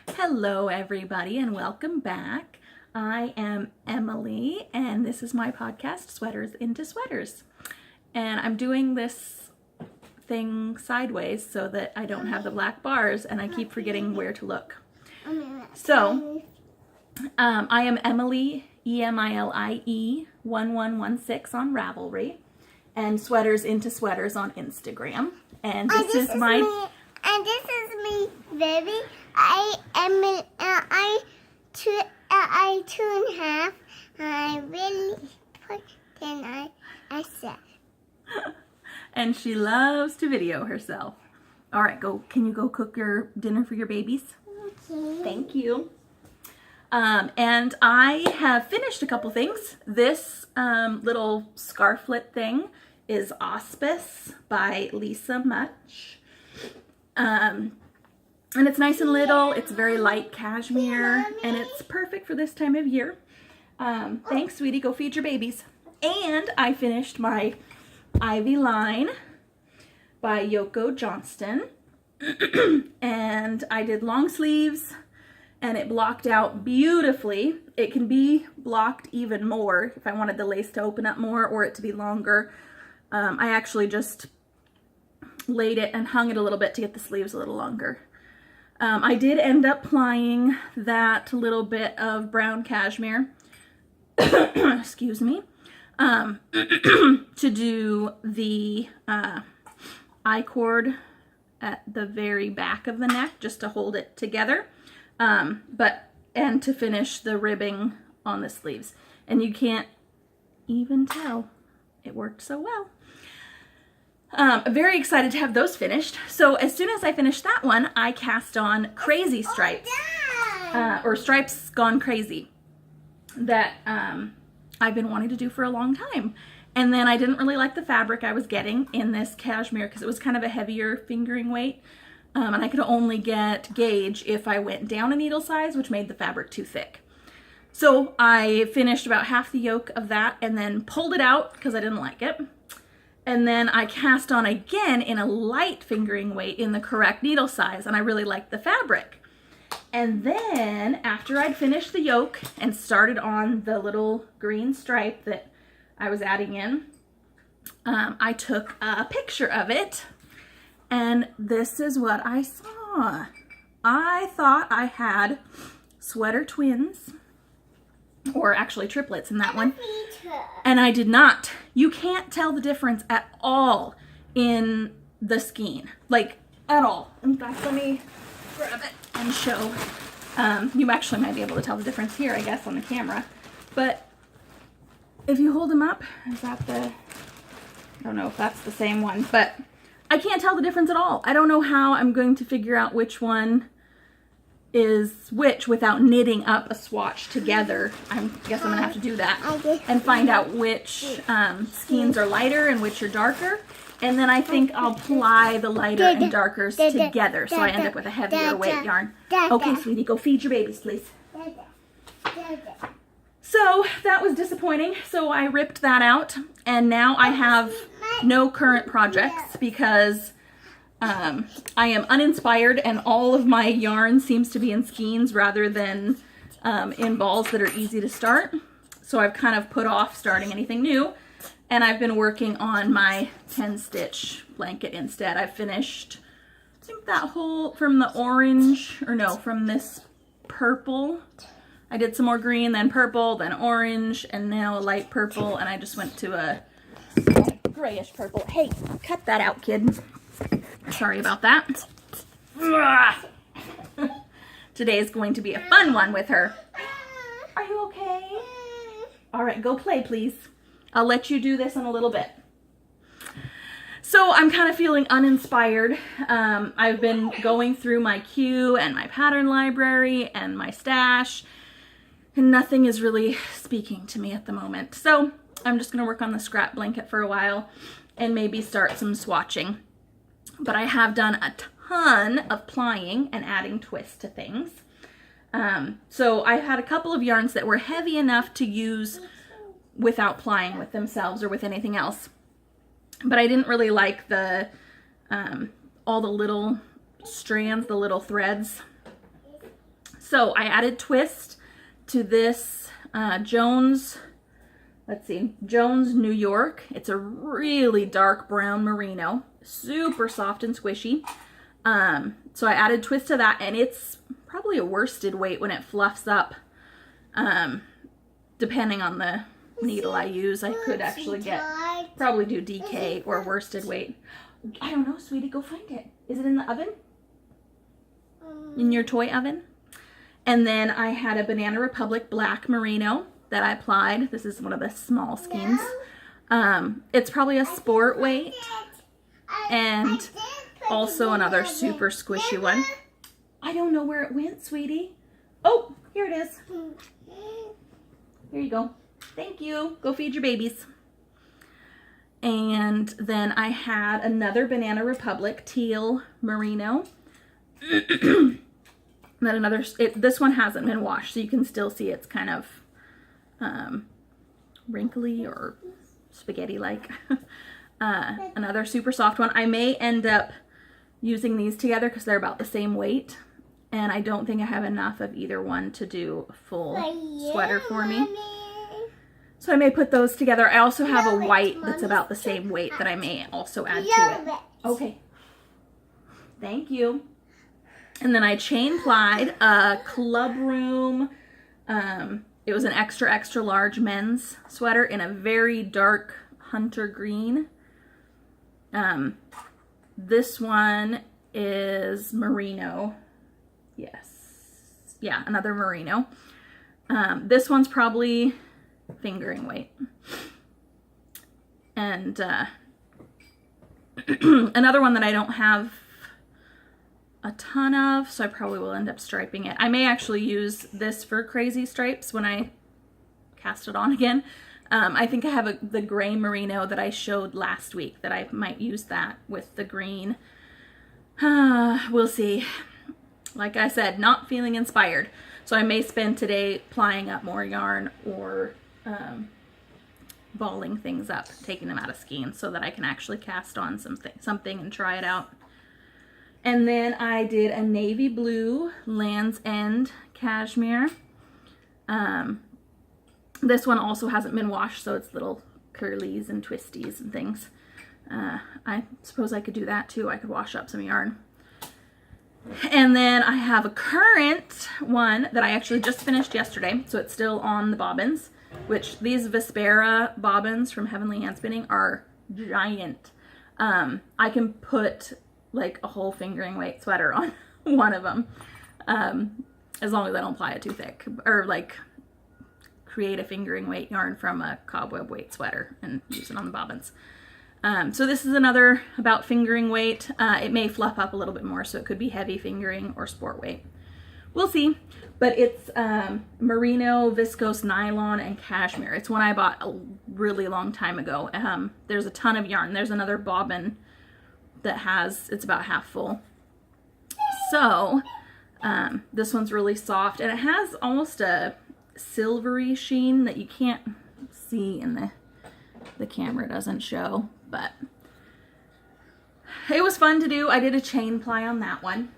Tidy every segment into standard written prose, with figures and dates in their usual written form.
Hello everybody and welcome back. I am Emily and this is my podcast, Sweaters into Sweaters. And I'm doing this thing sideways so that I don't have the black bars and I keep forgetting where to look. So, I am Emily, Emilie 1116 on Ravelry and Sweaters into Sweaters on Instagram. And this is my... And this is me, baby. I am two and a half. I really put and I said. And she loves to video herself. All right, can you go cook your dinner for your babies? Okay. Thank you. And I have finished a couple things. This little scarflet thing is Auspice by Lisa Much. And it's nice and little, it's very light cashmere, and it's perfect for this time of year. Thanks, sweetie, go feed your babies. And I finished my Ivy line by Yoko Johnston. And I did long sleeves, and it blocked out beautifully. It can be blocked even more if I wanted the lace to open up more or it to be longer. I actually just laid it and hung it a little bit to get the sleeves a little longer. I did end up plying that little bit of brown cashmere, excuse me, to do the I-cord at the very back of the neck, just to hold it together, and to finish the ribbing on the sleeves. And you can't even tell, it worked so well. Very excited to have those finished. So as soon as I finished that one, I cast on Crazy Stripes, or Stripes Gone Crazy, that I've been wanting to do for a long time. And then I didn't really like the fabric I was getting in this cashmere because it was kind of a heavier fingering weight, and I could only get gauge if I went down a needle size, which made the fabric too thick. So I finished about half the yoke of that and then pulled it out because I didn't like it. And then I cast on again in a light fingering weight in the correct needle size, and I really liked the fabric. And then after I'd finished the yoke and started on the little green stripe that I was adding in, I took a picture of it, and this is what I saw. I thought I had sweater twins, or actually triplets in that one. And I did not. You can't tell the difference at all in the skein. Like, at all. In fact, let me grab it and show. You actually might be able to tell the difference here, I guess, on the camera. But if you hold them up, is that the... I don't know if that's the same one, but I can't tell the difference at all. I don't know how I'm going to figure out which one is which without knitting up a swatch together. I guess I'm gonna have to do that and find out which skeins are lighter and which are darker, and then I think I'll ply the lighter and darkers together so I end up with a heavier weight yarn. Okay, sweetie, go feed your babies, please. So that was disappointing, so I ripped that out, and now I have no current projects because I am uninspired and all of my yarn seems to be in skeins rather than in balls that are easy to start. So I've kind of put off starting anything new, and I've been working on my 10-stitch blanket instead. I've finished, I think, that whole from the orange, or no, from this purple. I did some more green, then purple, then orange, and now a light purple, and I just went to a grayish purple. Hey, cut that out, kid. Sorry about that. Today is going to be a fun one with her. Are you okay? All right, go play, please. I'll let you do this in a little bit. So I'm kind of feeling uninspired. I've been going through my queue and my pattern library and my stash, and nothing is really speaking to me at the moment. So I'm just gonna work on the scrap blanket for a while and maybe start some swatching. But I have done a ton of plying and adding twists to things. So I had a couple of yarns that were heavy enough to use without plying with themselves or with anything else. But I didn't really like the all the little strands, the little threads. So I added twist to this Jones, Jones New York. It's a really dark brown merino, super soft and squishy. So I added twist to that, and it's probably a worsted weight when it fluffs up. Depending on the needle I use, I could actually probably do DK or worsted weight. I don't know, sweetie, go find it. Is it in the oven? In your toy oven? And then I had a Banana Republic black merino that I applied. This is one of the small skeins. It's probably a sport weight, and also another super squishy one. I don't know where it went, sweetie. Oh, here it is. Here you go. Thank you. Go feed your babies. And then I had another Banana Republic teal merino. And then this one hasn't been washed, so you can still see it's kind of wrinkly or spaghetti-like. Another super soft one. I may end up using these together because they're about the same weight, and I don't think I have enough of either one to do a full sweater for me. So I may put those together. I also have a white that's about the same weight that I may also add to it. Okay. Thank you. And then I chain plied a Club Room. It was an extra, extra large men's sweater in a very dark hunter green. This one is merino. Yes. Yeah, another merino. This one's probably fingering weight. And another one that I don't have a ton of, so I probably will end up striping it. I may actually use this for crazy stripes when I cast it on again. I think I have the gray merino that I showed last week that I might use that with the green. We'll see. Like I said, not feeling inspired. So I may spend today plying up more yarn or balling things up, taking them out of skeins so that I can actually cast on something and try it out. And then I did a navy blue Land's End cashmere. This one also hasn't been washed, so it's little curlies and twisties and things. I suppose I could do that too. I could wash up some yarn. And then I have a current one that I actually just finished yesterday, so it's still on the bobbins, which these Vespera bobbins from Heavenly Handspinning are giant. I can put like a whole fingering weight sweater on one of them, as long as I don't ply it too thick, or like create a fingering weight yarn from a cobweb weight sweater and use it on the bobbins. So this is another about fingering weight. It may fluff up a little bit more, so it could be heavy fingering or sport weight. We'll see. But it's merino, viscose, nylon, and cashmere. It's one I bought a really long time ago. There's a ton of yarn. There's another bobbin that it's about half full. So this one's really soft, and it has almost a silvery sheen that you can't see in the camera doesn't show, but it was fun to do. I did a chain ply on that one.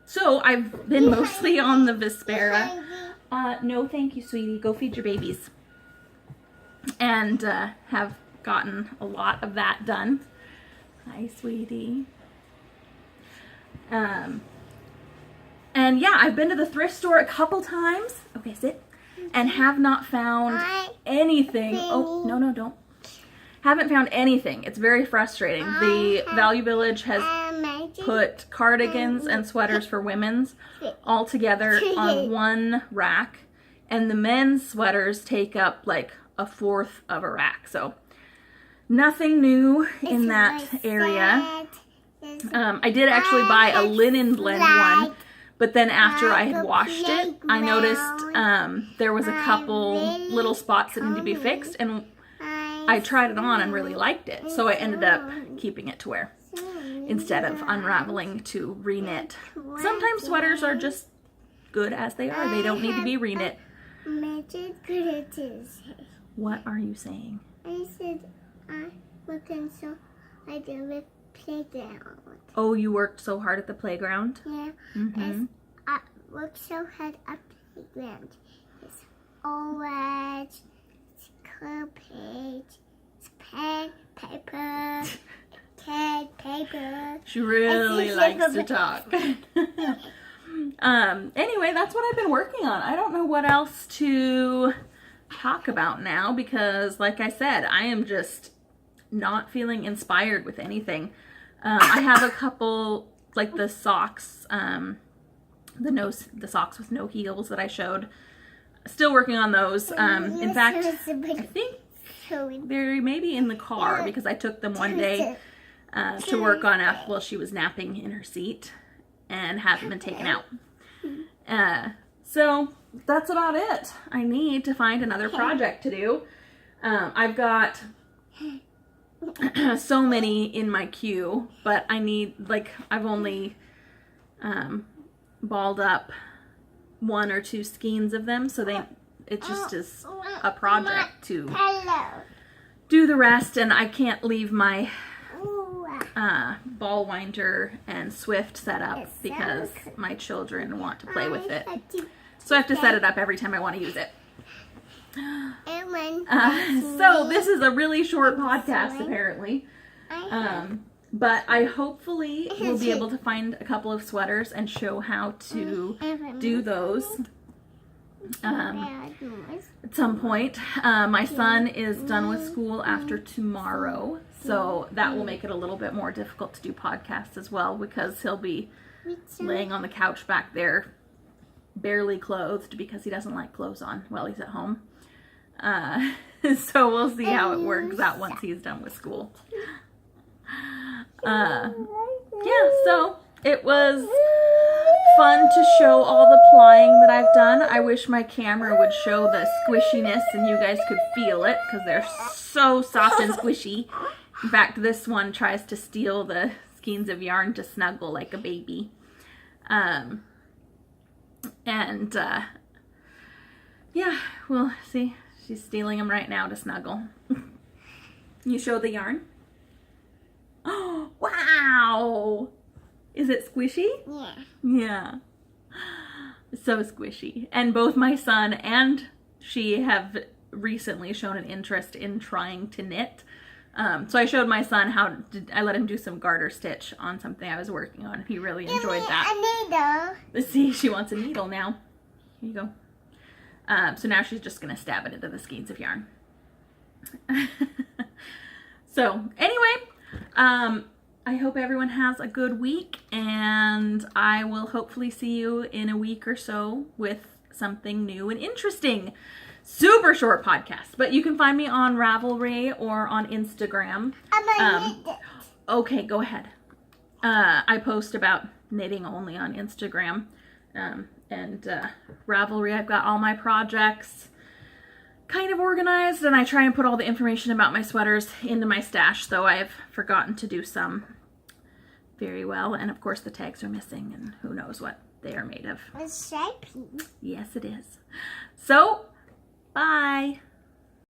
So I've been mostly on the Vespera. No, thank you, sweetie. Go feed your babies. And have gotten a lot of that done. Hi, sweetie. And yeah, I've been to the thrift store a couple times. Okay, sit. And have not found anything. Oh, no, don't. Haven't found anything. It's very frustrating. The Value Village has put cardigans and sweaters for women's all together on one rack, and the men's sweaters take up like a fourth of a rack. So nothing new in that area. I did actually buy a linen blend one, but then after I had washed it, I noticed there was a couple little spots that needed to be fixed, and I tried it on and really liked it. So I ended up keeping it to wear instead of unraveling to reknit. Sometimes sweaters are just good as they are. They don't need to be reknit. What are you saying? I said I working so I did the playground. Oh, you worked so hard at the playground? Yeah. Mm-hmm. work so hard at playground. It's orange, it's carpet, it's pen, paper, cat, paper. She really likes to talk. Anyway, that's what I've been working on. I don't know what else to talk about now because, like I said, I am just not feeling inspired with anything. I have a couple, like the socks, the socks with no heels that I showed. Still working on those. In fact, I think they're maybe in the car because I took them one day to work on while she was napping in her seat and haven't been taken out. So that's about it. I need to find another project to do. I've got so many in my queue, but I need, like, I've only balled up 1 or 2 skeins of them, so it just is a project to do the rest, and I can't leave my ball winder and Swift set up because my children want to play with it. So I have to set it up every time I want to use it. So this is a really short podcast apparently. But I hopefully will be able to find a couple of sweaters and show how to do those at some point. My son is done with school after tomorrow, so that will make it a little bit more difficult to do podcasts as well because he'll be laying on the couch back there barely clothed because he doesn't like clothes on while he's at home. So we'll see how it works out once he's done with school. Yeah, so it was fun to show all the plying that I've done. I wish my camera would show the squishiness and you guys could feel it because they're so soft and squishy. In fact, this one tries to steal the skeins of yarn to snuggle like a baby. Yeah, we'll see. She's stealing them right now to snuggle. You show the yarn? Oh, wow! Is it squishy? Yeah. Yeah. So squishy. And both my son and she have recently shown an interest in trying to knit. So I showed my son I let him do some garter stitch on something I was working on. He really enjoyed that. A needle. Let's see, she wants a needle now. Here you go. So now she's just going to stab it into the skeins of yarn. So anyway, I hope everyone has a good week, and I will hopefully see you in a week or so with something new and interesting. Super short podcast, but you can find me on Ravelry or on Instagram. Okay, go ahead. I post about knitting only on Instagram. And Ravelry, I've got all my projects kind of organized, and I try and put all the information about my sweaters into my stash, though I've forgotten to do some very well. And of course the tags are missing, and who knows what they are made of. It's shapy. Yes, it is. So, bye.